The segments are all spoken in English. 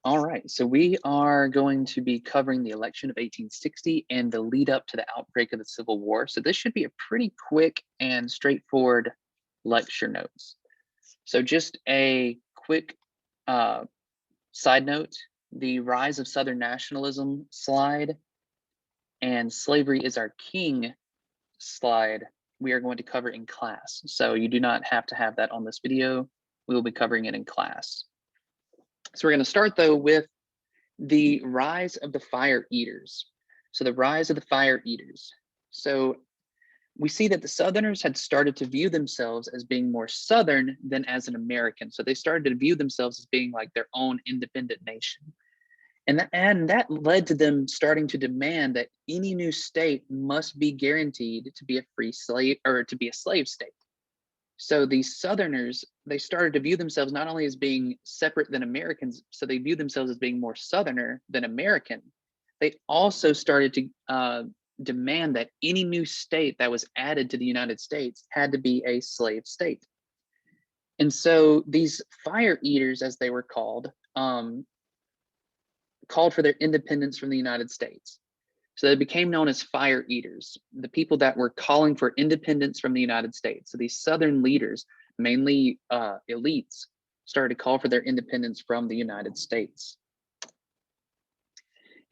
All right, so we are going to be covering the election of 1860 and the lead up to the outbreak of the Civil War. So this should be a pretty quick and straightforward lecture notes. So just a quick uh, side note, the rise of Southern nationalism slide and slavery is our king slide we are going to cover in class. So you do not have to have that on this video. We will be covering it in class. So we're going to start though with the rise of the fire eaters. So the rise of the fire eaters. So we see that the Southerners had started to view themselves as being more Southern than as an American. So they started to view themselves as being like their own independent nation. And that led to them starting to demand that any new state must be guaranteed to be a free slave or to be a slave state. So these Southerners, they started to view themselves not only as being separate than Americans, so they view themselves as being more Southerner than American. They also started to demand that any new state that was added to the United States had to be a slave state. And so these fire eaters, as they were called for their independence from the United States. So they became known as fire eaters, the people that were calling for independence from the United States. So these Southern leaders, mainly elites, started to call for their independence from the United States.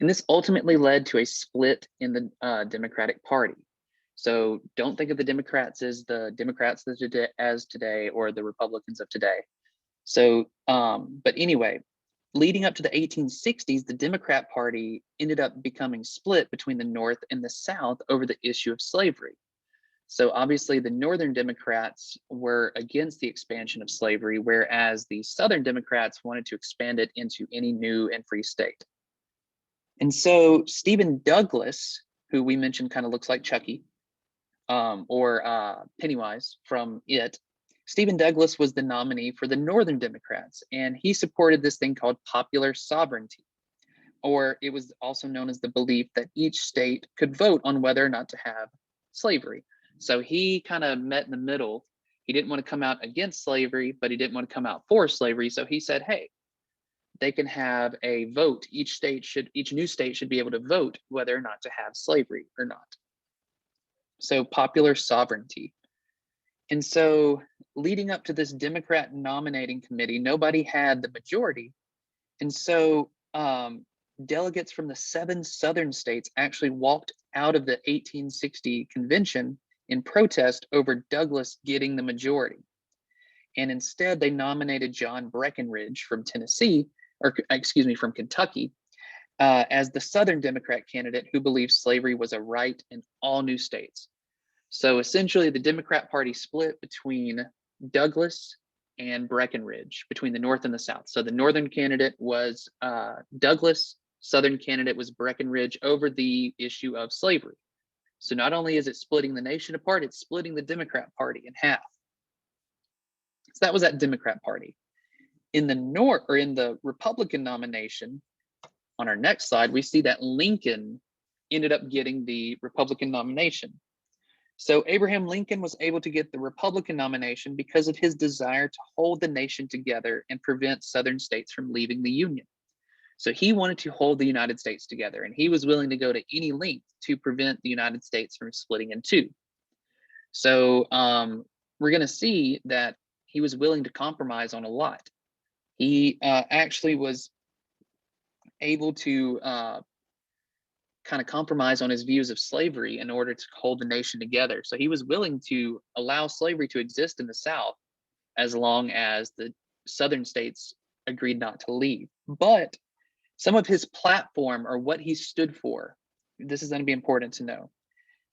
And this ultimately led to a split in the Democratic Party. So don't think of the Democrats as the Democrats as today or the Republicans of today. So, but anyway, leading up to the 1860s, the Democrat Party ended up becoming split between the North and the South over the issue of slavery. So obviously the Northern Democrats were against the expansion of slavery, whereas the Southern Democrats wanted to expand it into any new and free state. And so Stephen Douglas, who we mentioned kind of looks like Chucky, or Pennywise from It, Stephen Douglas was the nominee for the Northern Democrats, and he supported this thing called popular sovereignty, or it was also known as the belief that each state could vote on whether or not to have slavery. So he kind of met in the middle. He didn't want to come out against slavery, but he didn't want to come out for slavery. So he said, hey, they can have a vote. Each new state should be able to vote whether or not to have slavery or not. So popular sovereignty. And so leading up to this Democrat nominating committee, nobody had the majority. And so delegates from the 7 Southern states actually walked out of the 1860 convention in protest over Douglas getting the majority. And instead they nominated John Breckinridge from Tennessee, or excuse me, from Kentucky, as the Southern Democrat candidate who believed slavery was a right in all new states. So essentially the Democrat Party split between Douglas and Breckinridge, between the North and the South. So the Northern candidate was Douglas, Southern candidate was Breckinridge over the issue of slavery. So not only is it splitting the nation apart, it's splitting the Democrat Party in half. So that was that Democrat Party. In the North, or in the Republican nomination, on our next slide, we see that Lincoln ended up getting the Republican nomination. So Abraham Lincoln was able to get the Republican nomination because of his desire to hold the nation together and prevent Southern states from leaving the Union. So he wanted to hold the United States together, and he was willing to go to any length to prevent the United States from splitting in two. So we're going to see that he was willing to compromise on a lot. He actually was able to kind of compromise on his views of slavery in order to hold the nation together. So he was willing to allow slavery to exist in the South as long as the Southern states agreed not to leave. But some of his platform, or what he stood for, this is going to be important to know.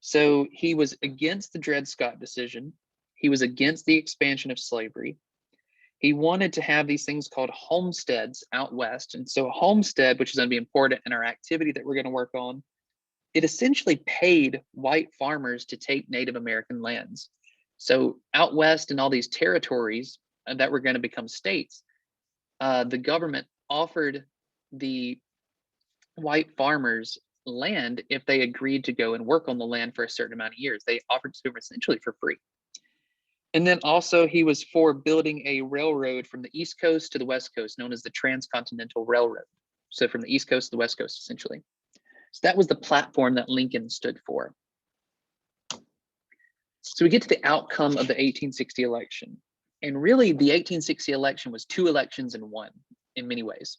So he was against the Dred Scott decision. He was against the expansion of slavery. He wanted to have these things called homesteads out west. And so a homestead, which is going to be important in our activity that we're going to work on, it essentially paid white farmers to take Native American lands. So out west in all these territories that were going to become states, the government offered the white farmers land if they agreed to go and work on the land for a certain amount of years. They offered to them essentially for free. And then also he was for building a railroad from the East Coast to the West Coast, known as the Transcontinental Railroad. So from the East Coast to the West Coast, essentially. So that was the platform that Lincoln stood for. So we get to the outcome of the 1860 election. And really, the 1860 election was two elections in one, in many ways.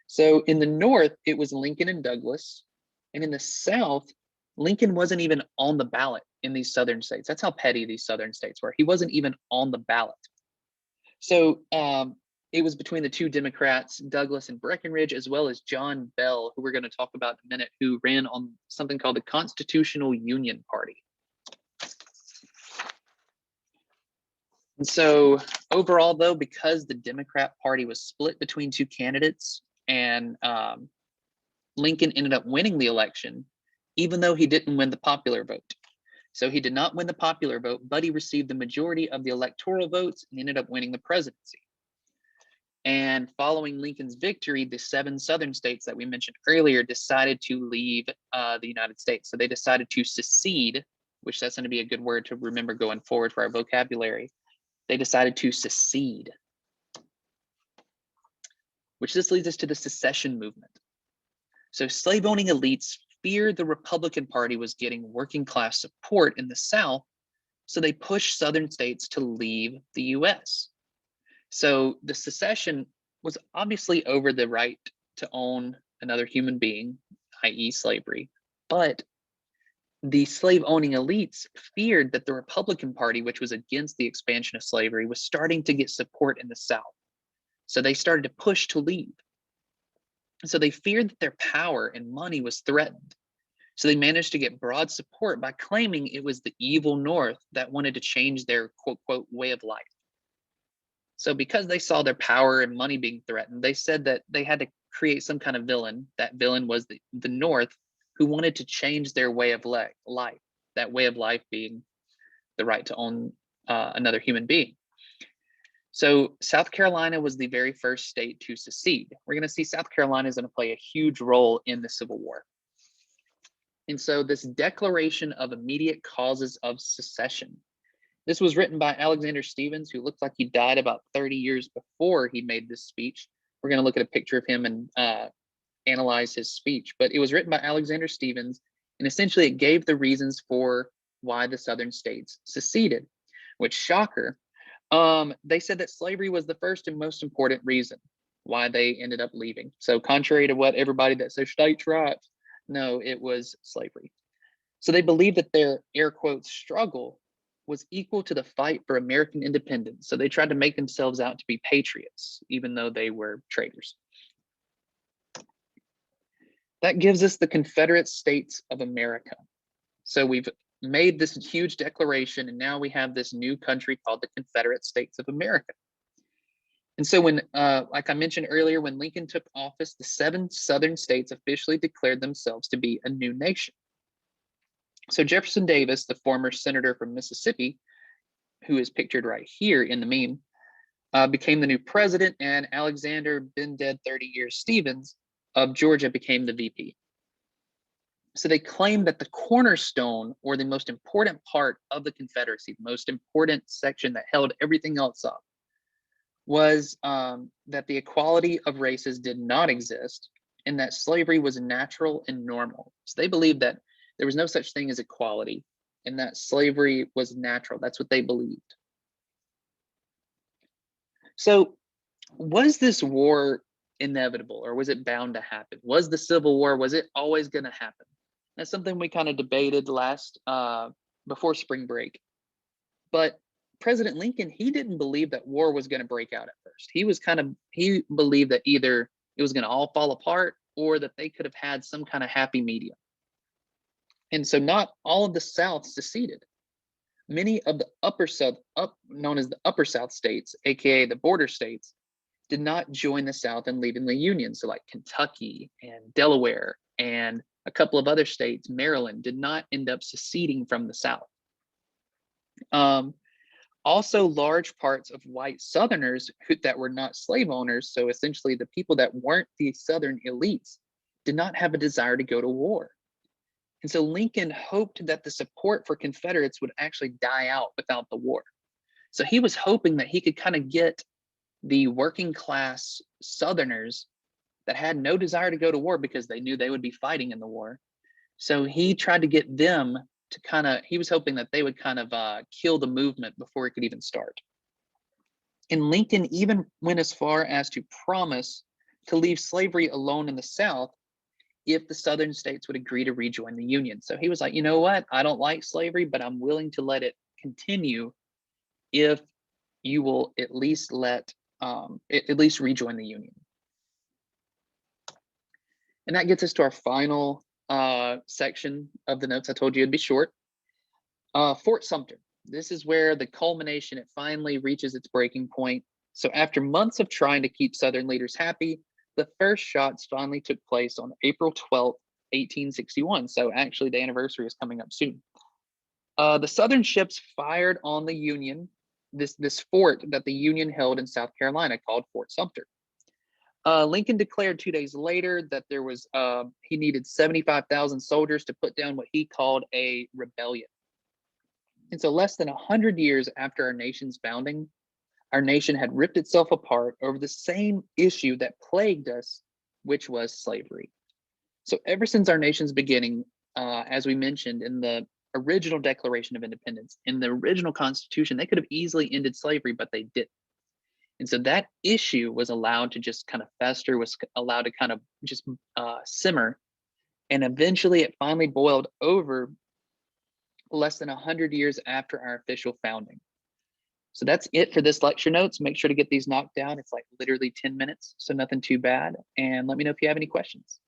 So in the North, it was Lincoln and Douglas. And in the South, Lincoln wasn't even on the ballot in these Southern states. That's how petty these Southern states were. He wasn't even on the ballot. So it was between the two Democrats, Douglas and Breckinridge, as well as John Bell, who we're going to talk about in a minute, who ran on something called the Constitutional Union Party. And so overall, though, because the Democrat Party was split between two candidates and Lincoln ended up winning the election, even though he didn't win the popular vote. So he did not win the popular vote, but he received the majority of the electoral votes and ended up winning the presidency. And following Lincoln's victory, the 7 Southern states that we mentioned earlier decided to leave the United States. So they decided to secede, which that's going to be a good word to remember going forward for our vocabulary. They decided to secede, which this leads us to the Secession Movement. So slave-owning elites feared the Republican Party was getting working class support in the South, so they pushed Southern states to leave the US. So the secession was obviously over the right to own another human being, i.e. slavery, but the slave-owning elites feared that the Republican Party, which was against the expansion of slavery, was starting to get support in the South. So they started to push to leave. So they feared that their power and money was threatened. So they managed to get broad support by claiming it was the evil North that wanted to change their quote, quote, way of life. So because they saw their power and money being threatened, they said that they had to create some kind of villain. That villain was the North, who wanted to change their way of life, that way of life being the right to own another human being. So South Carolina was the very first state to secede. We're going to see South Carolina is going to play a huge role in the Civil War. And so this Declaration of Immediate Causes of Secession, this was written by Alexander Stephens, who looked like he died about 30 years before he made this speech. We're going to look at a picture of him and analyze his speech, but it was written by Alexander Stephens, and essentially it gave the reasons for why the Southern states seceded, which, shocker, they said that slavery was the first and most important reason why they ended up leaving. So contrary to what everybody that says states' rights, no, it was slavery. So they believed that their air quotes struggle was equal to the fight for American independence. So they tried to make themselves out to be patriots, even though they were traitors. That gives us the Confederate States of America. So we've made this huge declaration, and now we have this new country called the Confederate States of America. And so when, like I mentioned earlier, when Lincoln took office, the 7 Southern states officially declared themselves to be a new nation. So Jefferson Davis, the former senator from Mississippi, who is pictured right here in the meme, became the new president, and Alexander, been dead 30 years, Stephens of Georgia became the VP. So they claimed that the cornerstone, or the most important part of the Confederacy, the most important section that held everything else up, was that the equality of races did not exist, and that slavery was natural and normal. So they believed that there was no such thing as equality, and that slavery was natural. That's what they believed. So was this war inevitable, or was it bound to happen? Was the Civil War, was it always going to happen? That's something we kind of debated before spring break. But President Lincoln, he didn't believe that war was going to break out at first. He believed that either it was going to all fall apart, or that they could have had some kind of happy medium. And so not all of the South seceded. Many of the upper South, known as the upper South states, aka the border states, did not join the South and leave in the Union. So like Kentucky and Delaware and a couple of other states, Maryland, did not end up seceding from the South. Also, large parts of white Southerners that were not slave owners, so essentially the people that weren't the Southern elites, did not have a desire to go to war. And so Lincoln hoped that the support for Confederates would actually die out without the war. So he was hoping that he could kind of get the working class Southerners that had no desire to go to war because they knew they would be fighting in the war. So he tried to get them to kind of, he was hoping that they would kind of kill the movement before it could even start. And Lincoln even went as far as to promise to leave slavery alone in the South if the Southern states would agree to rejoin the Union. So he was like, you know what? I don't like slavery, but I'm willing to let it continue if you will at least at least rejoin the Union. And that gets us to our final section of the notes. I told you it'd be short. Fort Sumter. This is where the culmination, it finally reaches its breaking point. So after months of trying to keep Southern leaders happy, the first shots finally took place on April 12th, 1861. So actually the anniversary is coming up soon. The Southern ships fired on the Union, this fort that the Union held in South Carolina called Fort Sumter. Lincoln declared 2 days later that there was he needed 75,000 soldiers to put down what he called a rebellion. And so less than 100 years after our nation's founding, our nation had ripped itself apart over the same issue that plagued us, which was slavery. So ever since our nation's beginning, as we mentioned in the original Declaration of Independence, in the original Constitution, they could have easily ended slavery, but they didn't. And so that issue was allowed to just kind of fester, was allowed to kind of just simmer. And eventually it finally boiled over less than 100 years after our official founding. So that's it for this lecture notes. Make sure to get these knocked down. It's like literally 10 minutes, so nothing too bad. And let me know if you have any questions.